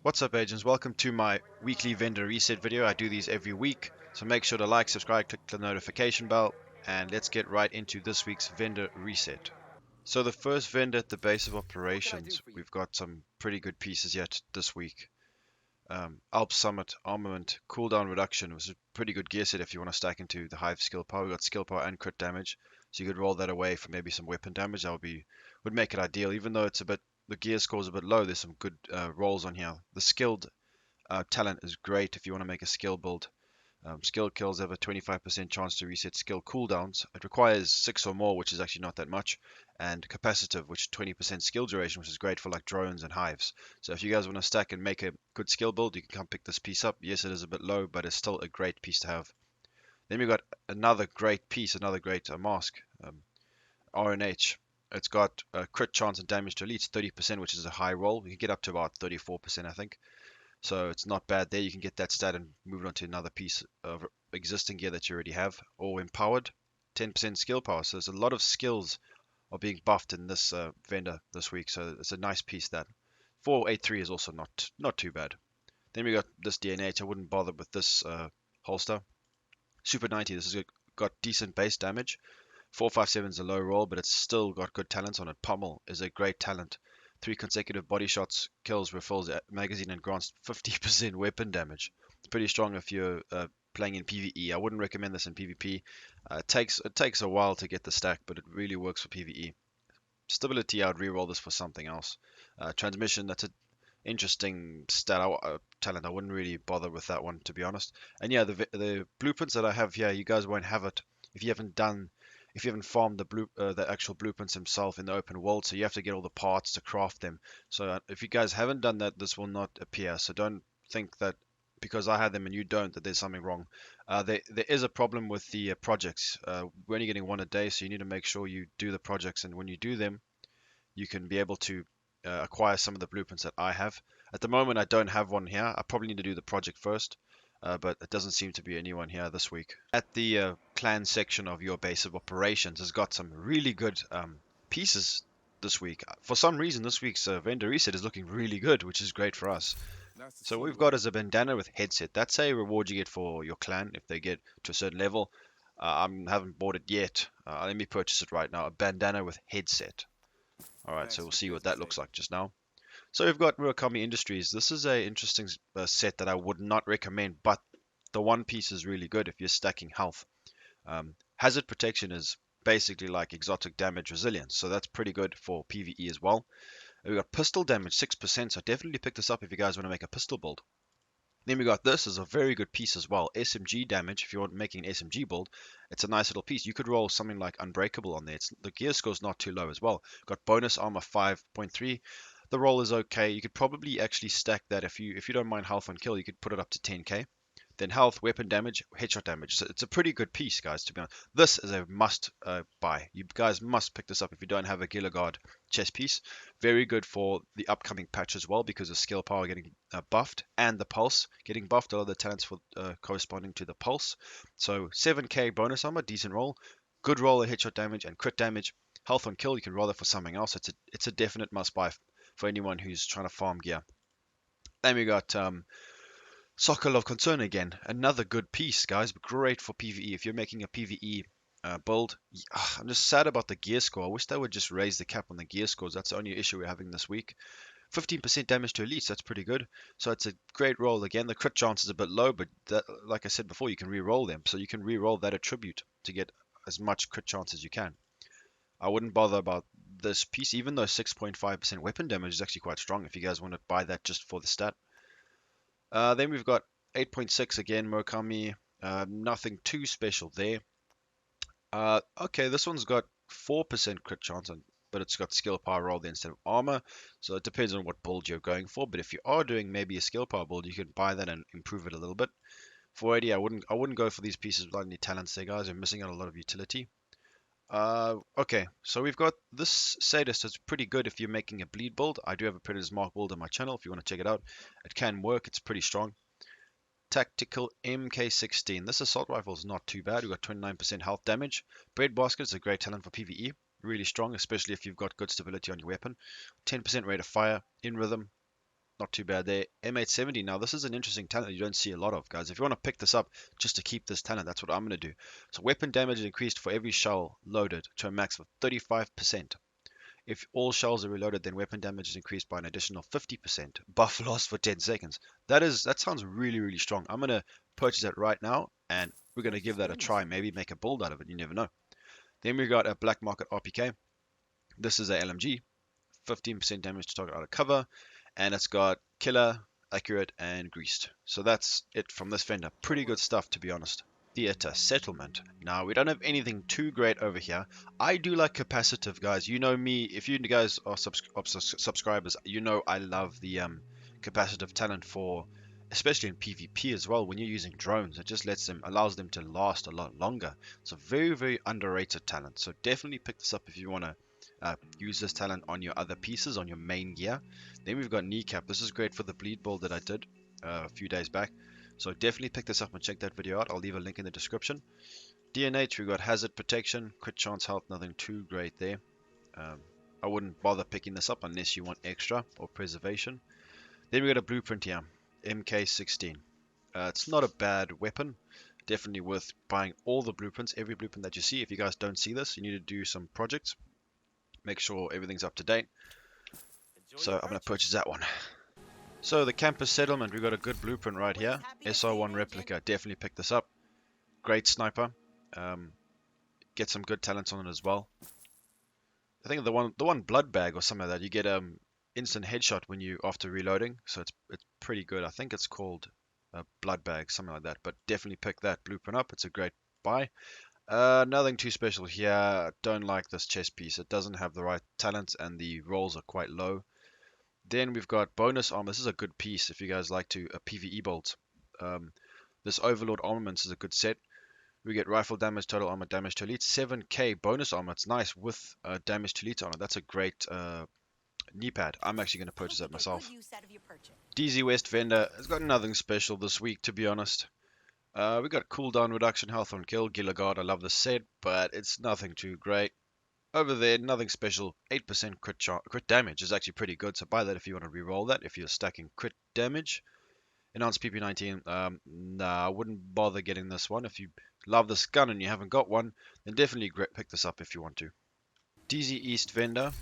What's up, agents? Welcome to my weekly vendor reset video. I do these every week, so make sure to like, subscribe, click the notification bell, and let's get right into this week's vendor reset. So the first vendor at the base of What can I do operations, for you? we've got some pretty good pieces yet this week. Alp Summit Armament cooldown reduction was a pretty good gear set if you want to stack into the Hive skill power. We've got skill power and crit damage, so you could roll that away for maybe some weapon damage. Would make it ideal, even though it's a bit the gear score's a bit low. There's some good rolls on here. The skilled talent is great if you want to make a skill build. Skill kills have a 25% chance to reset skill cooldowns. It requires 6 or more, which is actually not that much, and capacitive, which is 20% skill duration, which is great for like drones and hives. So if you guys want to stack and make a good skill build, you can come pick this piece up. Yes, it is a bit low, but it's still a great piece to have. Then we've got another great piece, another great mask, RNH. It's got a crit chance and damage to elites, 30%, which is a high roll. You can get up to about 34%, I think. So it's not bad there. You can get that stat and move it on to another piece of existing gear that you already have, or empowered, 10% skill power. So there's a lot of skills are being buffed in this vendor this week. So it's a nice piece that 483 is also not too bad. Then we got this DNH. I wouldn't bother with this holster. Super 90. This has got decent base damage. 457 is a low roll, but it's still got good talents on it. Pummel is a great talent. 3 consecutive body shots kills refills magazine and grants 50% weapon damage. It's pretty strong if you're playing in PvE. I wouldn't recommend this in PvP. It takes a while to get the stack, but it really works for PvE. Stability, I'd reroll this for something else. Transmission, that's an interesting talent. I wouldn't really bother with that one, to be honest. And yeah, the blueprints that I have here, you guys won't have it if you haven't done if you haven't farmed the actual blueprints himself in the open world. So you have to get all the parts to craft them. So if you guys haven't done that, this will not appear. So don't think that because I had them and you don't, that there's something wrong. There is a problem with the projects. We're only getting one a day, so you need to make sure you do the projects, and when you do them, you can be able to acquire some of the blueprints that I have. At the moment, I don't have one here. I probably need to do the project first, but it doesn't seem to be anyone here this week. At the clan section of your base of operations has got some really good pieces this week. For some reason, this week's vendor reset is looking really good, which is great for us. Nice to So see we've you got again. as a bandana with headset. That's a reward you get for your clan if they get to a certain level. I haven't bought it yet. Let me purchase it right now. A bandana with headset. All right, so Thanks we'll for the see what that looks presentation. like just now. So we've got Murakami Industries. This is a interesting set that I would not recommend, but the one piece is really good if you're stacking health. Hazard protection is basically like exotic damage resilience, so that's pretty good for PvE as well. We've got pistol damage 6%, so definitely pick this up if you guys want to make a pistol build. Then we got this as a very good piece as well. SMG damage, if you're making an SMG build, it's a nice little piece. You could roll something like Unbreakable on there. The gear score's not too low as well. Got bonus armor 5.3. The roll is okay. You could probably actually stack that if you don't mind health on kill, you could put it up to 10k. Then health, weapon damage, headshot damage. So it's a pretty good piece, guys, to be honest. This is a must buy. You guys must pick this up if you don't have a Gilligard chest piece. Very good for the upcoming patch as well because of skill power getting buffed and the pulse getting buffed. A lot of the talents for corresponding to the pulse. So 7k bonus armor, decent roll. Good roll at headshot damage and crit damage. Health on kill, you can roll it for something else. It's a definite must buy for anyone who's trying to farm gear. Then we got Soccer of Concern again. Another good piece, guys. Great for PvE. If you're making a PvE build, I'm just sad about the gear score. I wish they would just raise the cap on the gear scores. That's the only issue we're having this week. 15% damage to elites, that's pretty good. So it's a great roll. Again, the crit chance is a bit low, but that, like I said before, you can re-roll them. So you can re-roll that attribute to get as much crit chance as you can. I wouldn't bother about this piece, even though 6.5% weapon damage is actually quite strong if you guys want to buy that just for the stat. Then we've got 8.6 again, Murakami. Nothing too special there. Okay, this one's got 4% crit chance, but it's got skill power rolled instead of armor. So it depends on what build you're going for. But if you are doing maybe a skill power build, you can buy that and improve it a little bit. 480, I wouldn't go for these pieces without any talents there, guys. You're missing out a lot of utility. Okay, so we've got this sadist. It's pretty good if you're making a bleed build. I do have a Predator's Mark build on my channel if you want to check it out. It can work. It's pretty strong. Tactical MK16. This assault rifle is not too bad. We've got 29% health damage. Breadbasket is a great talent for PvE. Really strong, especially if you've got good stability on your weapon. 10% rate of fire in rhythm. not too bad there. M870, now this is an interesting talent you don't see a lot of, guys. If you want to pick this up just to keep this talent, that's what I'm going to do. So weapon damage is increased for every shell loaded to a max of 35%. If all shells are reloaded, then weapon damage is increased by an additional 50%. Buff lasts for 10 seconds. That sounds really, really strong. I'm going to purchase it right now, and we're going to give that a try. Maybe make a build out of it. You never know. Then we got a Black Market RPK. This is a LMG. 15% damage to target out of cover. And it's got killer, accurate, and greased. So that's it from this vendor. Pretty good stuff, to be honest. Theater settlement. Now, we don't have anything too great over here. I do like capacitive, guys. You know me. If you guys are subscribers, you know I love the capacitive talent for, especially in PvP as well. When you're using drones, it just allows them to last a lot longer. It's a very, very underrated talent. So definitely pick this up if you want to use this talent on your other pieces, on your main gear. Then we've got Kneecap. This is great for the bleed build that I did a few days back. So definitely pick this up and check that video out. I'll leave a link in the description. DNH, we've got Hazard Protection, Crit Chance Health, nothing too great there. I wouldn't bother picking this up unless you want extra or preservation. Then we got a blueprint here, MK16. It's not a bad weapon. Definitely worth buying all the blueprints, every blueprint that you see. If you guys don't see this, you need to do some projects. Make sure everything's up to date. So I'm going to purchase that one. So the campus settlement, we've got a good blueprint right here. SR1 replica, definitely pick this up. Great sniper. Get some good talents on it as well. I think the one blood bag or something like that, you get instant headshot when you after reloading. So it's pretty good. I think it's called a blood bag, something like that. But definitely pick that blueprint up. It's a great buy. Nothing too special here. Don't like this chest piece. It doesn't have the right talents and the rolls are quite low. Then we've got bonus armor. This is a good piece if you guys like to PvE bolt. This Overlord armaments is a good set. We get rifle damage, total armor, damage to elite, 7k bonus armor. It's nice with damage to elite on it. That's a great knee pad. I'm actually going to purchase that myself. DZ West vendor has got nothing special this week, to be honest. We got cooldown reduction, health on kill, Gilligard. I love this set, but it's nothing too great. Over there, nothing special. 8% crit damage is actually pretty good, so buy that if you want to reroll that, if you're stacking crit damage. Enhanced PP19, nah, I wouldn't bother getting this one. If you love this gun and you haven't got one, then definitely pick this up if you want to. DZ East vendor.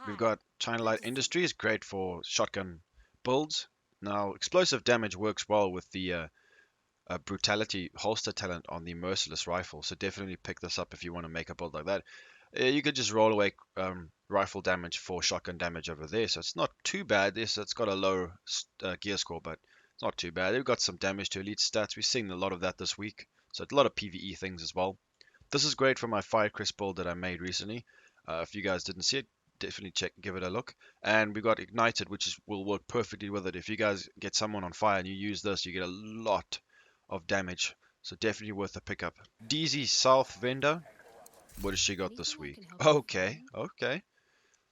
We've got China Light Industries, great for shotgun builds. Now, explosive damage works well with the brutality holster talent on the merciless rifle, so definitely pick this up if you want to make a build like that. You could just roll away rifle damage for shotgun damage over there, so it's not too bad. It's got a low gear score, but it's not too bad. They've got some damage to elite stats. We've seen a lot of that this week, so a lot of PvE things as well. This is great for my Firecrest build that I made recently. If you guys didn't see it, definitely give it a look. And we've got Ignited, which will work perfectly with it. If you guys get someone on fire and you use this, you get a lot of damage, so definitely worth a pickup. DZ South vendor. What has she got this week? Okay.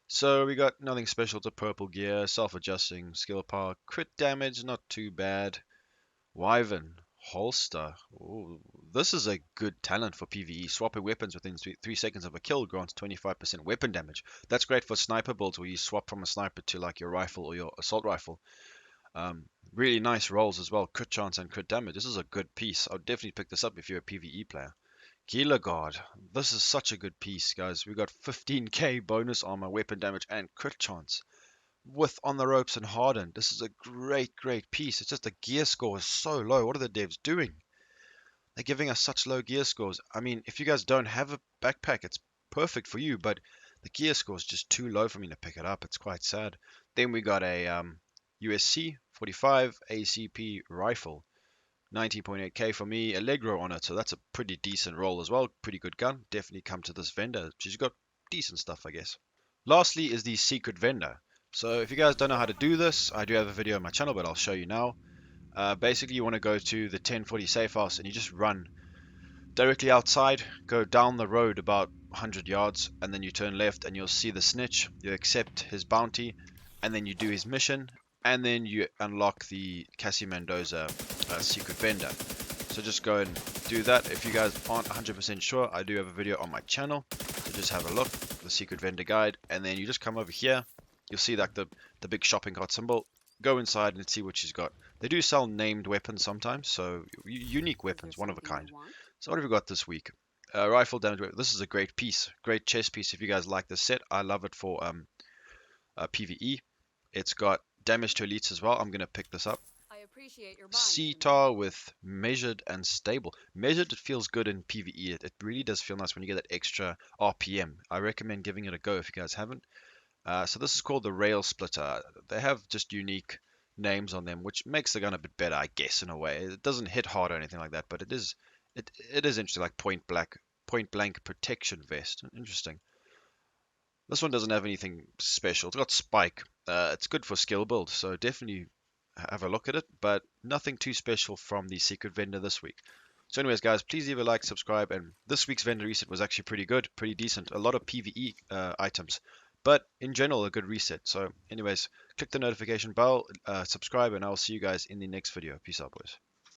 So we got nothing special to purple gear, self-adjusting, skill power, crit damage, not too bad. Wyvern, holster. Ooh, this is a good talent for PvE. Swapping weapons within 3 seconds of a kill grants 25% weapon damage. That's great for sniper builds where you swap from a sniper to like your rifle or your assault rifle. Really nice rolls as well, crit chance and crit damage. This is a good piece. I would definitely pick this up if you're a PvE player. Gilligard. This is such a good piece, guys. We got 15k bonus armor, weapon damage, and crit chance. With On the Ropes and Hardened. This is a great piece. It's just the gear score is so low. What are the devs doing? They're giving us such low gear scores. I mean, if you guys don't have a backpack, it's perfect for you, but the gear score is just too low for me to pick it up. It's quite sad. Then we got a USC 45 ACP rifle. 19.8k for me, Allegro on it, so that's a pretty decent roll as well. Pretty good gun. Definitely come to this vendor. She's got decent stuff, I guess. Lastly is the secret vendor. So if you guys don't know how to do this, I do have a video on my channel, but I'll show you now. Basically, you want to go to the 1040 safe house and you just run directly outside, go down the road about 100 yards, and then you turn left and you'll see the snitch. You accept his bounty, and then you do his mission, and then you unlock the Cassie Mendoza secret vendor. So just go and do that. If you guys aren't 100% sure, I do have a video on my channel, so just have a look, the secret vendor guide, and then you just come over here. You'll see like the big shopping cart symbol. go inside and see what she's got. They do sell named weapons sometimes, so unique Is there weapons, one of a something you kind. want? So what have we got this week? Rifle damage weapon. This is a great piece, great chess piece. If you guys like this set, I love it for PvE. It's got damage to elites as well. I'm gonna pick this up. I appreciate your buying, Simone. CTAR with measured and stable. Measured, it feels good in PvE. It really does feel nice when you get that extra RPM. I recommend giving it a go if you guys haven't. So this is called the Rail Splitter. They have just unique names on them, which makes the gun a bit better, I guess, in a way. It doesn't hit hard or anything like that, but it is interesting, like point blank protection vest. Interesting. This one doesn't have anything special. It's got spike. It's good for skill build, so definitely have a look at it, but nothing too special from the secret vendor this week. So anyways, guys, please leave a like, subscribe, and this week's vendor reset was actually pretty good, pretty decent. A lot of PvE items, but in general, a good reset. So anyways, click the notification bell, subscribe, and I'll see you guys in the next video. Peace out, boys.